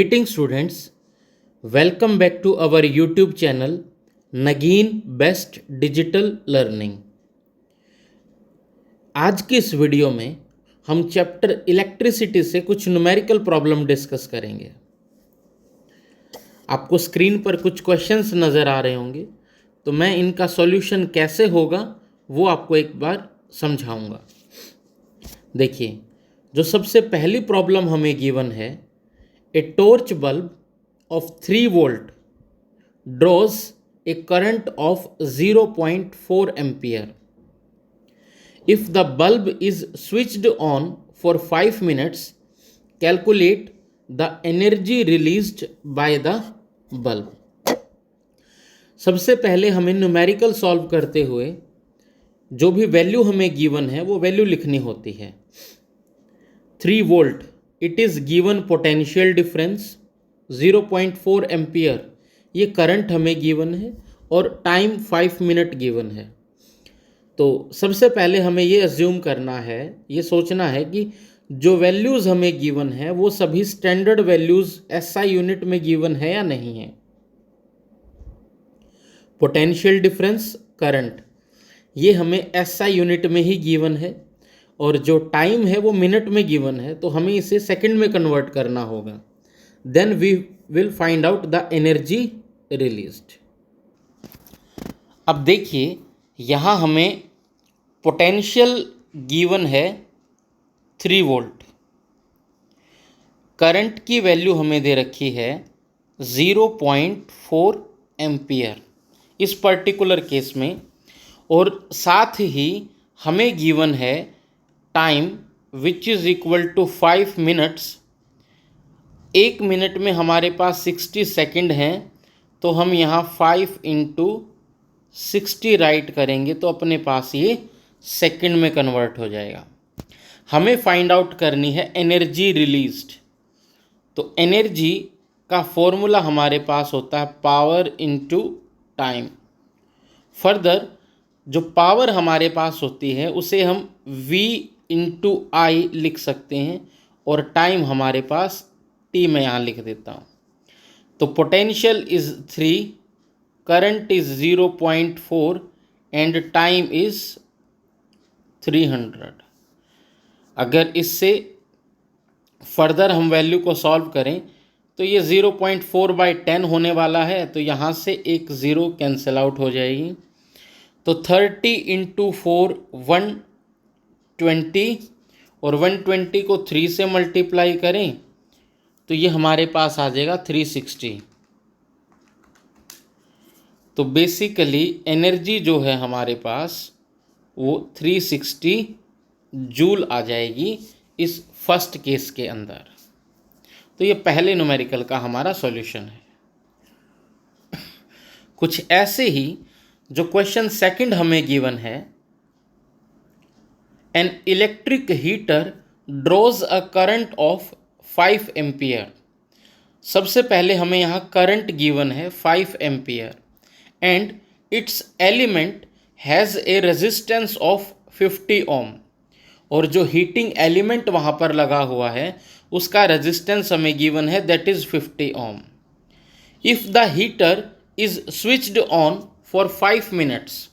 Greeting students, welcome back to our YouTube channel Nageen best digital learning. आज की इस video में हम चैप्टर इलेक्ट्रिसिटी से कुछ न्यूमेरिकल प्रॉब्लम डिस्कस करेंगे। आपको स्क्रीन पर कुछ क्वेश्चंस नज़र आ रहे होंगे, तो मैं इनका सॉल्यूशन कैसे होगा वो आपको एक बार समझाऊंगा। देखिए, जो सबसे पहली प्रॉब्लम हमें गिवन है, A torch bulb of 3 volt draws a current of 0.4 ampere. If the bulb is switched on for 5 minutes, calculate the energy released by the bulb. सबसे पहले हमें न्यूमेरिकल सॉल्व करते हुए जो भी वैल्यू हमें गिवन है वो वैल्यू लिखनी होती है। 3 volt, it is given potential difference 0.4 ampere, ये करंट हमें गिवन है और टाइम 5 मिनट गिवन है। तो सबसे पहले हमें ये अज्यूम करना है, ये सोचना है कि जो वैल्यूज़ हमें गिवन है वो सभी स्टैंडर्ड वैल्यूज़ एसआई यूनिट में गिवन है या नहीं है। पोटेंशियल डिफरेंस, करंट, ये हमें एसआई यूनिट में ही गिवन है और जो टाइम है वो मिनट में गिवन है, तो हमें इसे सेकंड में कन्वर्ट करना होगा। Then we will find out the energy released. अब देखिए, यहाँ हमें पोटेंशियल गिवन है 3 वोल्ट, करंट की वैल्यू हमें दे रखी है 0.4 एम्पियर इस पर्टिकुलर केस में, और साथ ही हमें गिवन है time which is equal to 5 minutes. 1 minute में हमारे पास 60 सेकेंड हैं, तो हम यहाँ 5 इंटू 60 राइट करेंगे तो अपने पास ये सेकेंड में कन्वर्ट हो जाएगा। हमें फाइंड आउट करनी है एनर्जी रिलीज्ड। तो एनर्जी का फॉर्मूला हमारे पास होता है पावर इंटू टाइम। फर्दर जो पावर हमारे पास होती है उसे हम V इंटू आई लिख सकते हैं, और टाइम हमारे पास T में यहाँ लिख देता हूँ। तो potential is 3, current is 0.4 and time is 300। अगर इससे फर्दर हम वैल्यू को सॉल्व करें तो ये 0.4/10 होने वाला है, तो यहाँ से एक ज़ीरो कैंसिल आउट हो जाएगी। तो 30 इंटू 4 120, और 120 को 3 से मल्टीप्लाई करें तो ये हमारे पास आ जाएगा 360। तो बेसिकली एनर्जी जो है हमारे पास वो 360 जूल आ जाएगी इस फर्स्ट केस के अंदर। तो ये पहले न्यूमेरिकल का हमारा सॉल्यूशन है। कुछ ऐसे ही जो क्वेश्चन सेकंड हमें गिवन है, an electric heater draws a current of 5 ampere. सबसे पहले हमें यहाँ करंट गिवन है 5 ampere and it's element has a resistance of 50 ओम, और जो हीटिंग एलिमेंट वहाँ पर लगा हुआ है उसका रेजिस्टेंस हमें गिवन है, that is 50 ohm. If the heater is switched on for 5 minutes,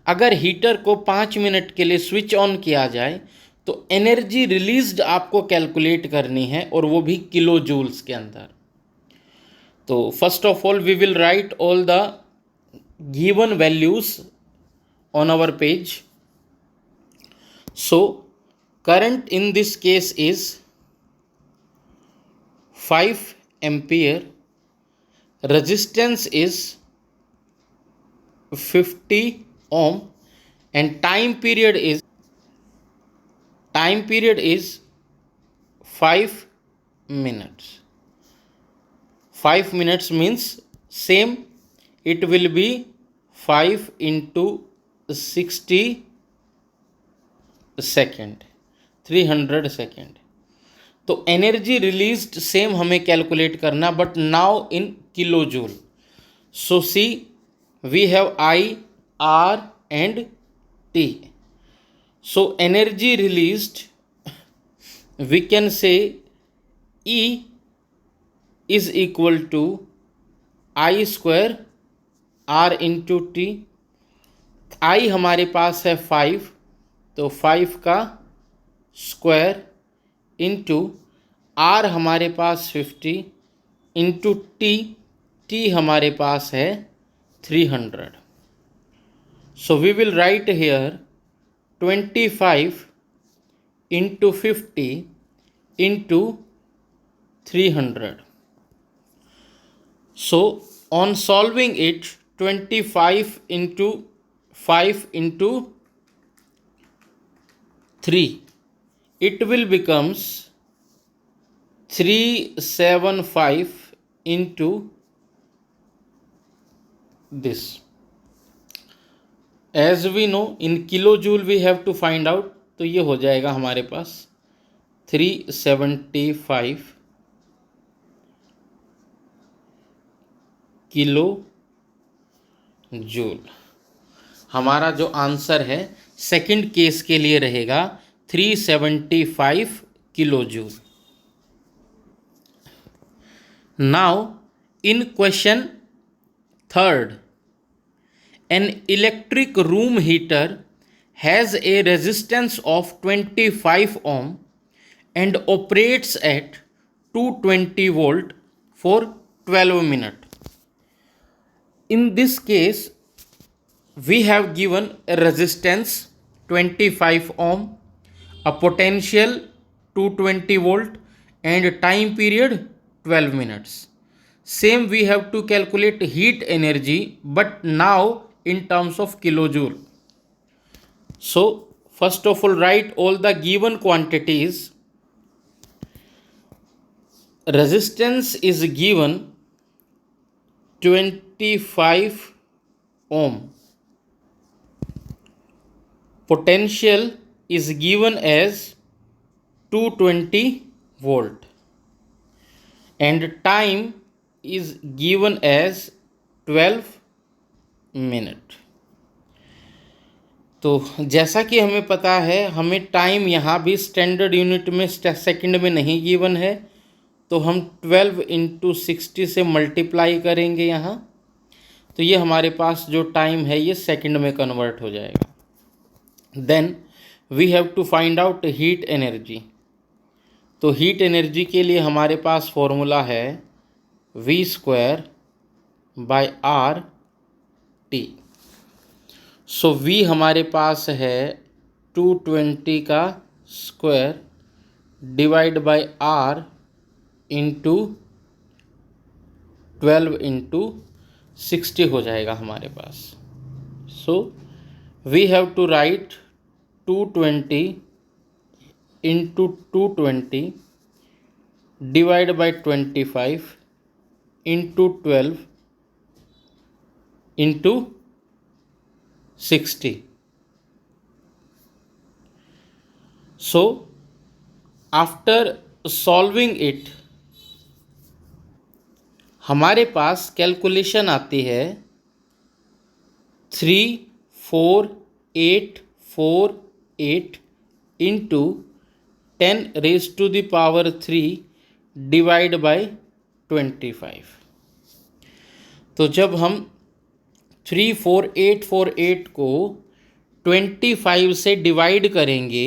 अगर हीटर को 5 मिनट के लिए स्विच ऑन किया जाए तो एनर्जी रिलीज्ड आपको कैलकुलेट करनी है, और वो भी किलो जूल्स के अंदर। तो first of all we will write all the given values on our page. So current in this case is 5 ampere, resistance is 50 ohm, and time period is 5 minutes. 5 minutes means same, it will be 5 into 60 second, 300 second. तो energy released same हमें calculate करना, but now in kilo joule. So see we have I, R and T. So energy released we can say E is equal to I square R into T. I हमारे पास है 5, तो 5 का square into are हमारे पास 50 into T, T हमारे पास है 300। So we will write here 25 into 50 into 300. So on solving it, 25 into 5 into 3, it will becomes 375 into this. As we know, in kilojoule we have to find out, तो ये हो जाएगा हमारे पास 375 kilo joule. हमारा जो आंसर है second case के लिए रहेगा 375 kilo joule. Now in question third, an electric room heater has a resistance of 25 ohm and operates at 220 volt for 12 minutes. In this case, we have given a resistance 25 ohm, a potential 220 volt and time period 12 minutes. Same we have to calculate heat energy, but now in terms of kilojoule. So first of all, write all the given quantities. Resistance is given 25 ohm. Potential is given as 220 volt. And time is given as 12 minute. तो जैसा कि हमें पता है, हमें time यहाँ भी standard unit में सेकंड में नहीं गिवन है, तो हम 12 इंटू 60 से मल्टीप्लाई करेंगे यहाँ, तो ये हमारे पास जो टाइम है ये सेकंड में कन्वर्ट हो जाएगा। Then we have to find out heat energy. तो हीट एनर्जी के लिए हमारे पास फॉर्मूला है V square by R T. So V हमारे पास है 220 का square divide by R into 12 into 60 हो जाएगा हमारे पास। So we have to write 220 into 220 divide by 25 into 12 into 60। So after solving it हमारे पास कैलकुलेशन आती है 3448 into 10 raise to the power 3 divide by 25। तो जब हम 34848 को 25 से डिवाइड करेंगे,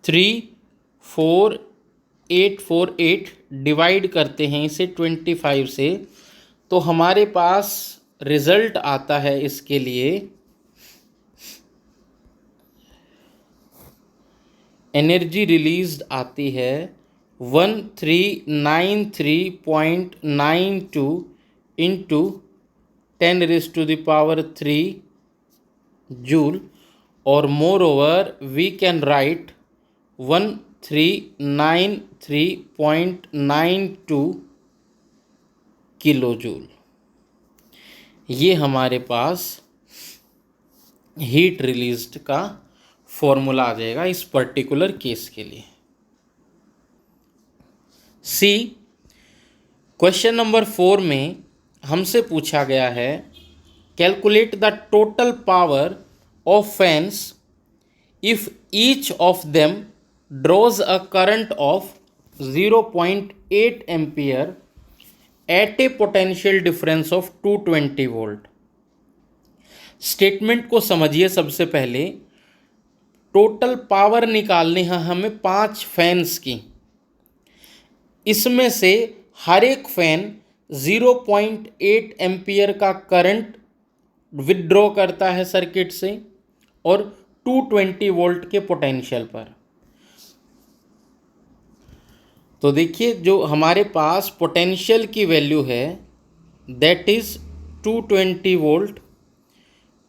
34848 डिवाइड करते हैं इसे 25 से, तो हमारे पास रिजल्ट आता है इसके लिए एनर्जी रिलीज्ड आती है 1393.92 into 10 raise to the power 3 joule, और moreover we can write 1393.92 kilo joule. ये हमारे पास हीट रिलीज्ड का फॉर्मूला आ जाएगा इस पर्टिकुलर केस के लिए। सी क्वेश्चन नंबर 4 में हमसे पूछा गया है calculate the total power of fans if each of them draws a current of 0.8 ampere at a potential difference of 220 volt. Statement को समझिए। सबसे पहले टोटल पावर निकालनी है हमें 5 फैंस की। इसमें से हर एक फैन 0.8 एम्पियर का करंट विथड्रॉ करता है सर्किट से और 220 वोल्ट के पोटेंशियल पर। तो देखिए जो हमारे पास पोटेंशियल की वैल्यू है दैट इज 220 वोल्ट,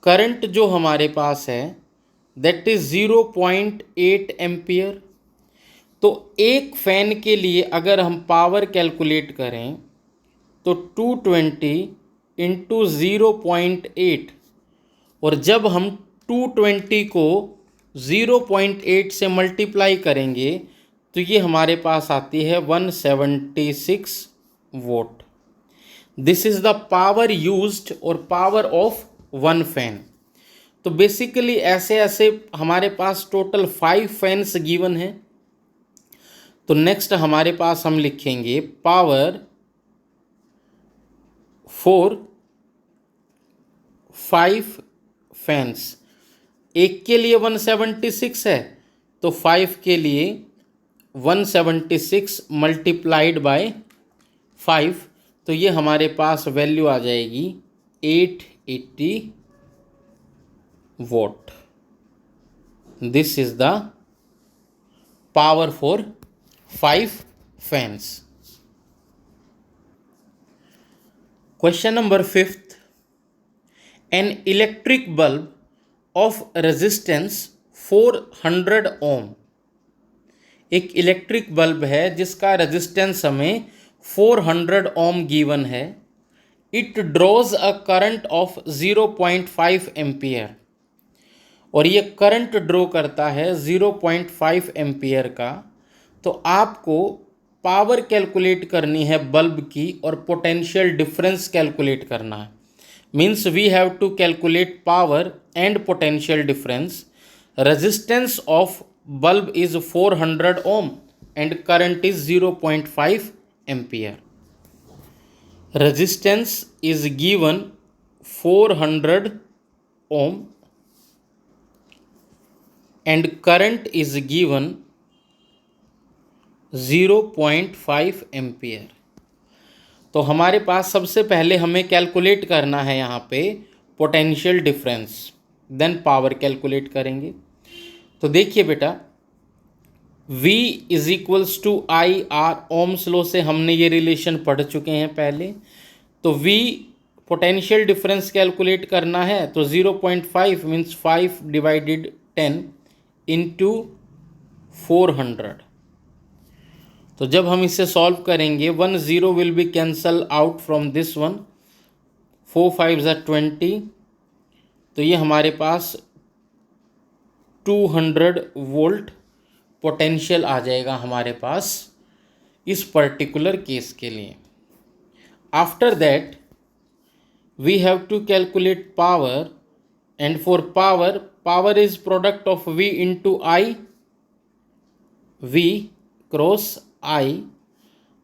करंट जो हमारे पास है दैट इज 0.8 एम्पियर। तो एक फैन के लिए अगर हम पावर कैलकुलेट करें तो 220 इंटू 0.8, और जब हम 220 को 0.8 से मल्टीप्लाई करेंगे तो ये हमारे पास आती है 176 vote. This is the power used और पावर ऑफ वन फैन। तो बेसिकली ऐसे ऐसे हमारे पास टोटल 5 फैंस गिवन है। तो नेक्स्ट हमारे पास हम लिखेंगे पावर फॉर 5 फैंस। एक के लिए 176 है तो 5 के लिए 176 मल्टीप्लाइड बाय 5, तो ये हमारे पास वैल्यू आ जाएगी 880 vote. This is the power for 5 fans. Question number 5th, an electric bulb of resistance 400 ओम। एक इलेक्ट्रिक बल्ब है जिसका रेजिस्टेंस हमें 400 ओम गिवन है। It draws a current of 0.5 ampere, और ये करंट ड्रॉ करता है 0.5 एम्पियर का। तो आपको पावर कैलकुलेट करनी है बल्ब की और पोटेंशियल डिफरेंस कैलकुलेट करना है। Means we have to calculate power and potential difference. Resistance of bulb is 400 ohm and current is 0.5 ampere. Resistance is given 400 ohm and current is given 0.5 ampere. तो हमारे पास सबसे पहले हमें calculate करना है यहाँ पे potential difference, then power calculate करेंगे। तो देखिए बेटा, V is equals to I R, Ohm's law से हमने ये रिलेशन पढ़ चुके हैं पहले। तो V पोटेंशियल डिफरेंस कैलकुलेट करना है तो 0.5 मीन्स 5 डिवाइडेड 10 इंटू 400। तो जब हम इसे सॉल्व करेंगे 1 0 will be cancel out from this one, 4 5 20, तो ये हमारे पास 200 वोल्ट पोटेंशियल आ जाएगा हमारे पास इस पर्टिकुलर केस के लिए। After that we have to calculate power, and for power is product of V into I, V cross I.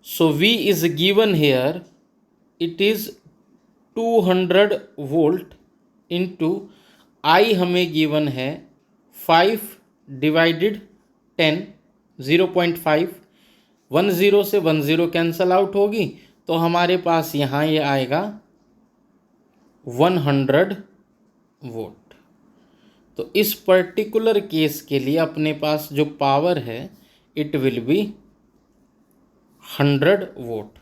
So V is given here, it is 200 volt into I हमें given है 5 divided 10, 0.5, 1 0 से 1 0 cancel out होगी, तो हमारे पास यहाँ ये आएगा 100 volt. तो इस पर्टिकुलर केस के लिए अपने पास जो पावर है it will be 100 volt.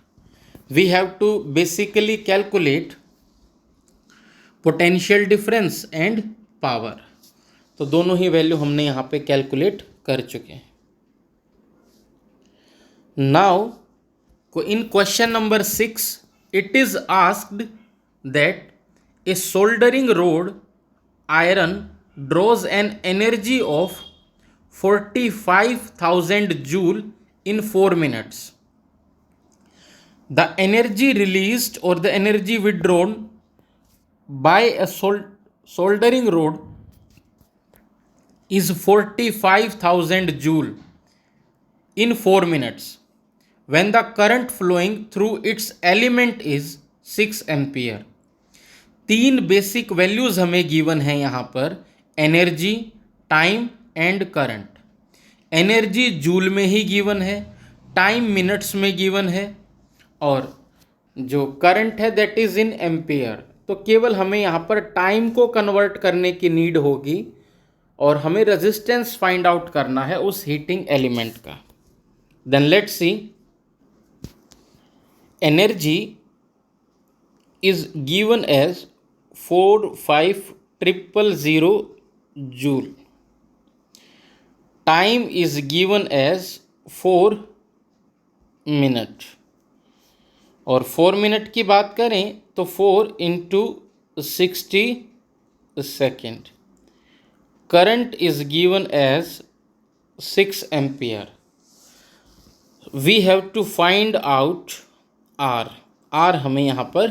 We have to basically calculate potential difference and power. तो दोनों ही वैल्यू हमने यहाँ पे कैलकुलेट कर चुके हैं। Now in question number 6 it is asked that a soldering rod iron draws an energy of 45,000 joule in 4 minutes. The energy released or the energy withdrawn by a soldering rod is 45,000 joule in 4 minutes. when the current flowing through its element is 6 ampere. तीन basic values हमें given है यहाँ पर, energy, time and current. Energy joule में ही given है, time minutes में given है, और जो करंट है दैट इज इन एम्पियर। तो केवल हमें यहाँ पर टाइम को कन्वर्ट करने की नीड होगी और हमें रेजिस्टेंस फाइंड आउट करना है उस हीटिंग एलिमेंट का। Then let's see, energy is given as 45000 joule, time is given as 4 minute, और 4 मिनट की बात करें तो 4 into 60 second. Current is given as 6 ampere. We have to find out R. R हमें यहाँ पर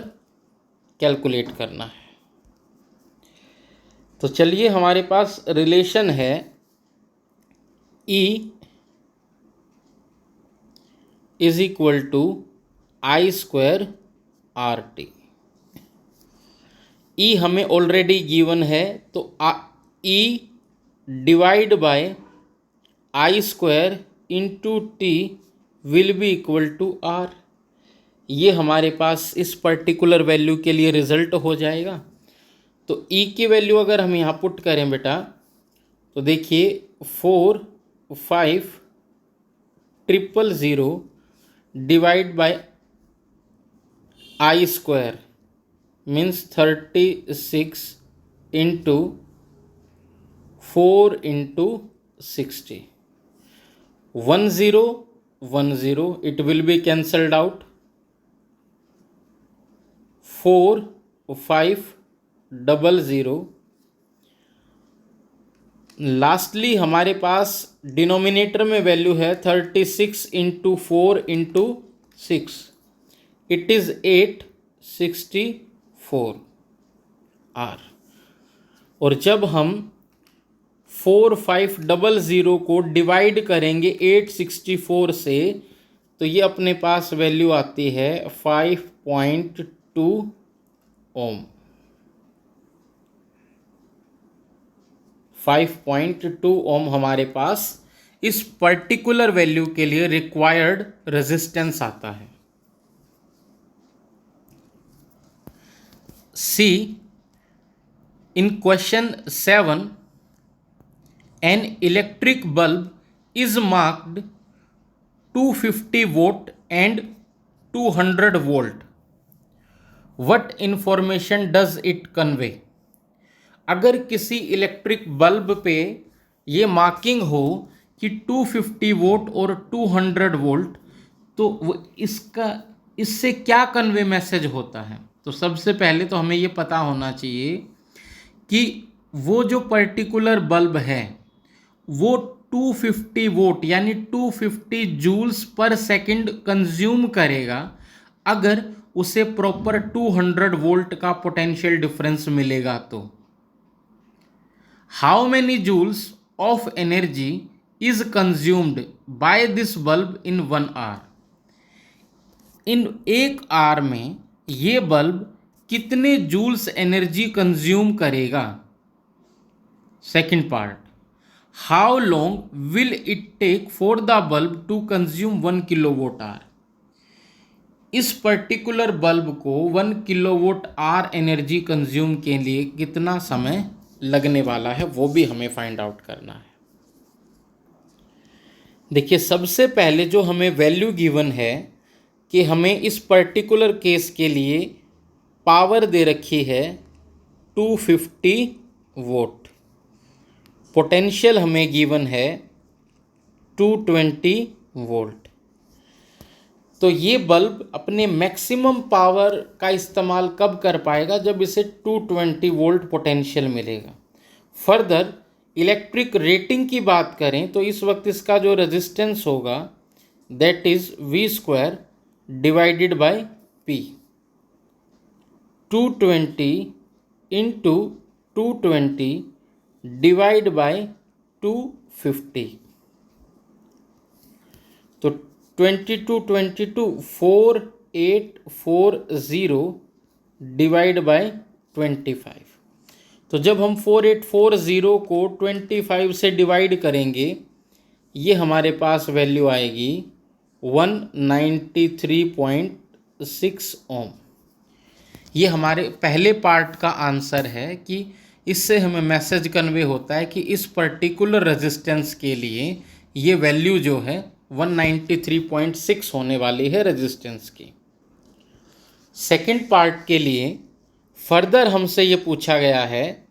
कैलकुलेट करना है। तो चलिए, हमारे पास रिलेशन है E is equal to I square R T. E हमें ऑलरेडी गिवन है, तो E divide by I square into T will be equal to R. ये हमारे पास इस पर्टिकुलर वैल्यू के लिए रिजल्ट हो जाएगा। तो ई की वैल्यू अगर हम यहाँ पुट करें बेटा, तो देखिए 45000 divide by I square means 36 into 4 into 60, 1010, it will be cancelled out, 4500। Lastly हमारे पास डिनोमिनेटर में वैल्यू है 36 into 4 into 6, it is 864 R. और जब हम 4500 को डिवाइड करेंगे 864 से, तो ये अपने पास वैल्यू आती है 5.2 ओम। 5.2 ओम हमारे पास इस पर्टिकुलर वैल्यू के लिए रिक्वायर्ड रेजिस्टेंस आता है। सी, इन question 7 an electric bulb is marked 250 watt and 200 volt. What information does it convey? अगर किसी इलेक्ट्रिक बल्ब पे ये मार्किंग हो कि 250 वोल्ट और 200 वोल्ट, तो इससे क्या कन्वे मैसेज होता है? तो सबसे पहले तो हमें ये पता होना चाहिए कि वो जो पर्टिकुलर बल्ब है वो 250 वोट यानी 250 जूल्स पर सेकंड कंज्यूम करेगा अगर उसे प्रॉपर 200 वोल्ट का पोटेंशियल डिफरेंस मिलेगा। तो how many joules of energy is consumed by this bulb in 1 hour? In 1 hour में ये बल्ब कितने जूल्स एनर्जी कंज्यूम करेगा? Second part, how long will it take for the bulb to consume 1 kilowatt hour? इस particular bulb को 1 kilowatt our energy consume के लिए कितना समय लगने वाला है, वो भी हमें फाइंड आउट करना है। देखिए, सबसे पहले जो हमें वैल्यू गिवन है कि हमें इस पर्टिकुलर केस के लिए पावर दे रखी है 250 वोट, पोटेंशियल हमें गिवन है 220 वोल्ट। तो ये बल्ब अपने मैक्सिमम पावर का इस्तेमाल कब कर पाएगा? जब इसे 220 वोल्ट पोटेंशियल मिलेगा। फर्दर इलेक्ट्रिक रेटिंग की बात करें तो इस वक्त इसका जो रेजिस्टेंस होगा that is V square divided by P। 220 into 220 divide bye 250, तो 22 4840 डिवाइड बाय 25। तो जब हम 4840 को 25 से डिवाइड करेंगे, ये हमारे पास वैल्यू आएगी 193.6 ओम। ये हमारे पहले पार्ट का आंसर है कि इससे हमें मैसेज कन्वे होता है कि इस पर्टिकुलर रेजिस्टेंस के लिए ये वैल्यू जो है 193.6 होने वाली है रेजिस्टेंस की। सेकंड पार्ट के लिए फर्दर हमसे ये पूछा गया है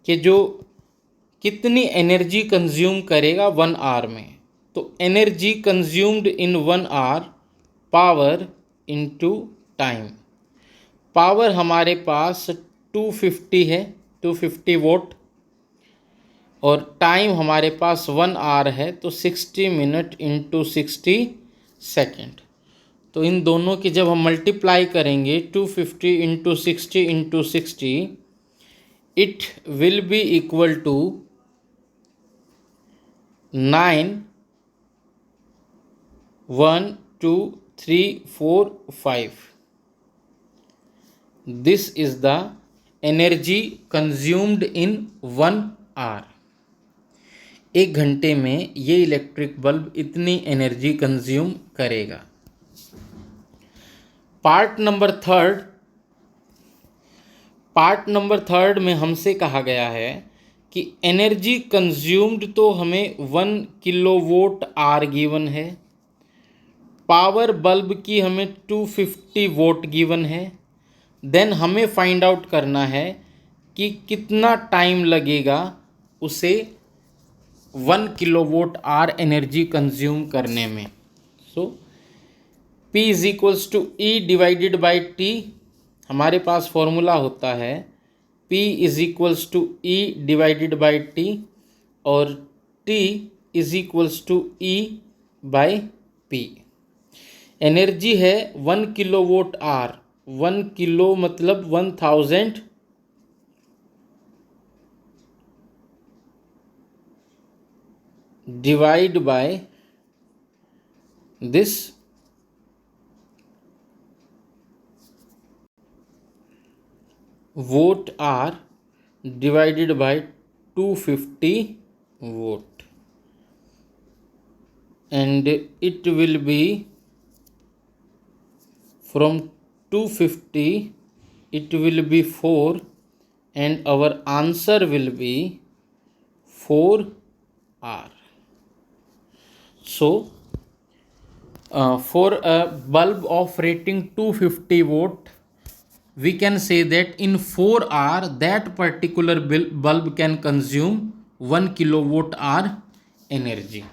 कि जो कितनी एनर्जी कंज्यूम करेगा 1 आवर में। तो energy consumed in 1 hour, power into time. Power हमारे पास 250 है, 250 वोट, और टाइम हमारे पास 1 आवर है, तो 60 मिनट इंटू 60 सेकेंड। तो इन दोनों की जब हम मल्टीप्लाई करेंगे 250 into 60 into 60, it will be equal to 9 1 2 3 4 5। This is the energy consumed in 1 hour. 1 घंटे में ये इलेक्ट्रिक बल्ब इतनी एनर्जी कंज्यूम करेगा। पार्ट नंबर थर्ड में हमसे कहा गया है कि एनर्जी कंज्यूम्ड तो हमें 1 किलोवोट आवर गिवन है, पावर बल्ब की हमें 250 वोट गिवन है। देन हमें फाइंड आउट करना है कि कितना टाइम लगेगा उसे 1 किलोवोट आवर एनर्जी कंज्यूम करने में। So P is equals to E divided by T। हमारे पास फॉर्मूला होता है P is equals to E divided by T, और T is equals to E by P। Energy है 1 किलोवोट आवर, 1 किलो मतलब 1000 divide by this watt or divided by 250 watt, and it will be from 250 it will be 4, and our answer will be 4 R. So for a bulb of rating 250 watt, we can say that in 4 hour that particular bulb can consume 1 kilowatt hour energy.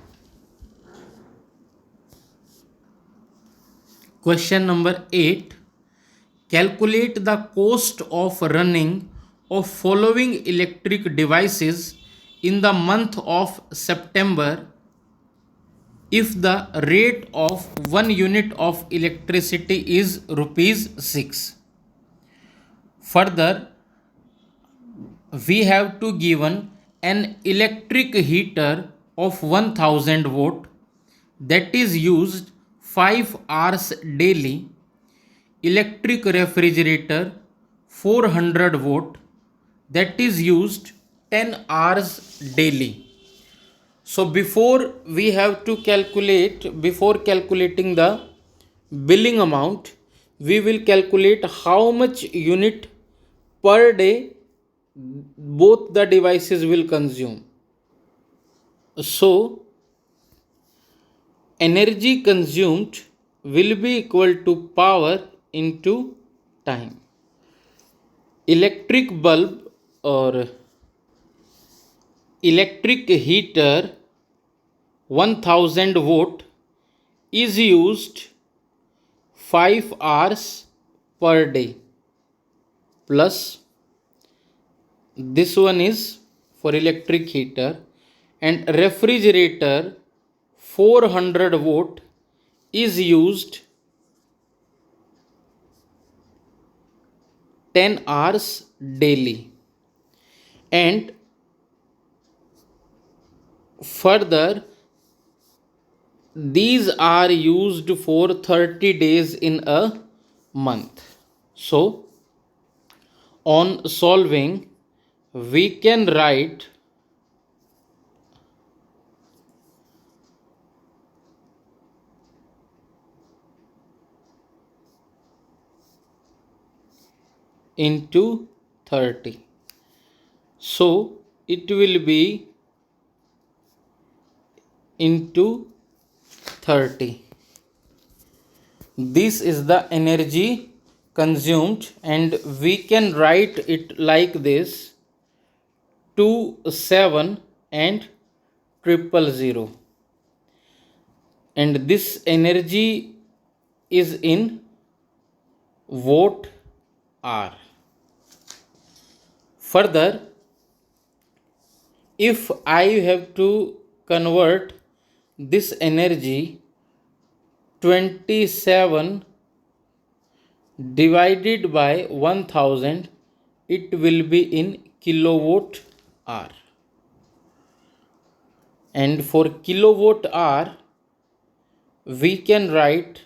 Question number 8. Calculate the cost of running of following electric devices in the month of September if the rate of 1 unit of electricity is rupees 6. Further, we have to given an electric heater of 1000 watt that is used 5 hours daily, electric refrigerator 400 watt that is used 10 hours daily. So before calculating the billing amount, we will calculate how much unit per day both the devices will consume. So energy consumed will be equal to power into time. Electric bulb or electric heater 1000 watt is used 5 hours per day, plus this one is for electric heater, and refrigerator 400 watt is used 10 hours daily. And further these are used for 30 days in a month. So, on solving, we can write into 30. So, it will be into 30. This is the energy consumed, and we can write it like this: 2 7 and 000, and this energy is in watt hour. Further, if I have to convert this energy, 27 divided by 1000, it will be in kilowatt hour. And for kilowatt hour, we can write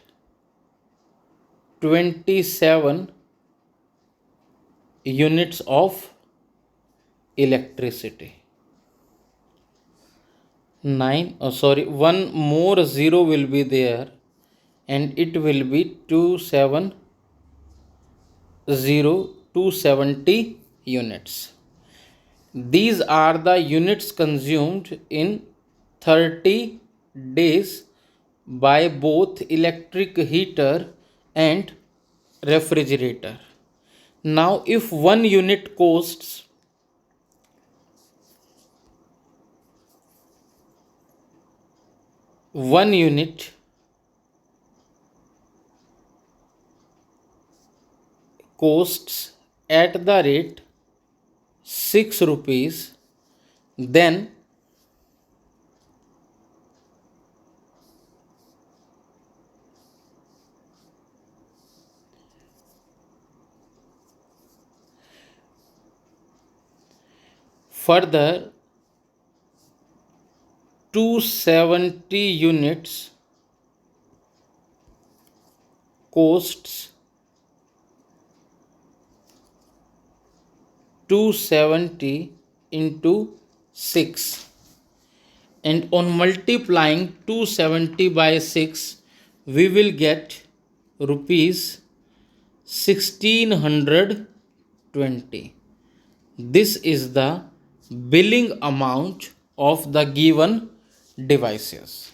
27 units of electricity. One more zero will be there, and it will be 270 units. These are the units consumed in 30 days by both electric heater and refrigerator. Now, if 1 unit costs at the rate 6 rupees, then further 270 units costs 270 into 6, and on multiplying 270 by 6, we will get rupees 1620. This is the billing amount of the given devices.